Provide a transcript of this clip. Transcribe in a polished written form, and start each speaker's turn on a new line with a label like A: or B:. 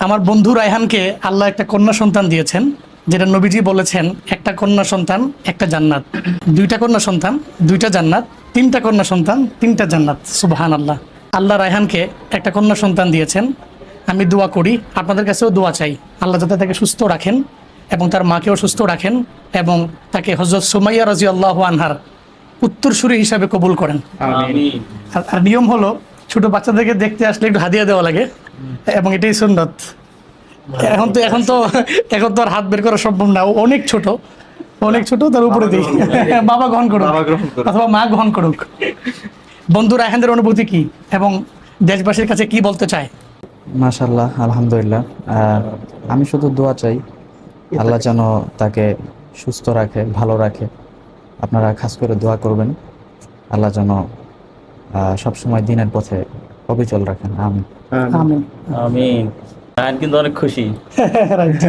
A: আমার বন্ধু রায়হানকে আল্লাহ একটা কন্যা সন্তান দিয়েছেন, যেটা নবীজি বলেছেন একটা কন্যা সন্তান একটা জান্নাত, দুইটা কন্যা সন্তান দুইটা জান্নাত, তিনটা কন্যা সন্তান তিনটা জান্নাত। সুবহানাল্লাহ। আল্লাহ রায়হানকে একটা কন্যা সন্তান দিয়েছেন। আমি দোয়া করি, আপনাদের কাছেও দোয়া চাই, আল্লাহ যাতে তাকে সুস্থ রাখেন এবং তার মাকেও সুস্থ রাখেন এবং তাকে হযরত সুমাইয়া রাদিয়াল্লাহু আনহার উত্তরসূরি হিসাবে কবুল করেন। আর নিয়ম হলো ছোট বাচ্চাদেরকে দেখতে আসলে একটু হাদিয়া দেওয়া লাগে এবং এটাই সুন্নত। এখন তো আর হাত বের করা সম্ভব না, ও অনেক ছোট, তার উপরে দিই বাবা গ্রহণ করুক অথবা মা গ্রহণ করুক। বন্ধু রায়হানদের অনুভূতি কি এবং দেশবাসীর কাছে কি বলতে চায়?
B: মাশাআল্লাহ, আলহামদুলিল্লাহ। আমি শুধু দোয়া চাই আল্লাহ যেন তাকে সুস্থ রাখে, ভালো রাখে। আপনারা খাস করে দোয়া করবেন আল্লাহ যেন সবসময় দিনের পথে অবিচল রাখেন। আমিন।
A: আমিন।
C: আমিন। রায়হান কিন্তু অনেক খুশি।
A: রাইট।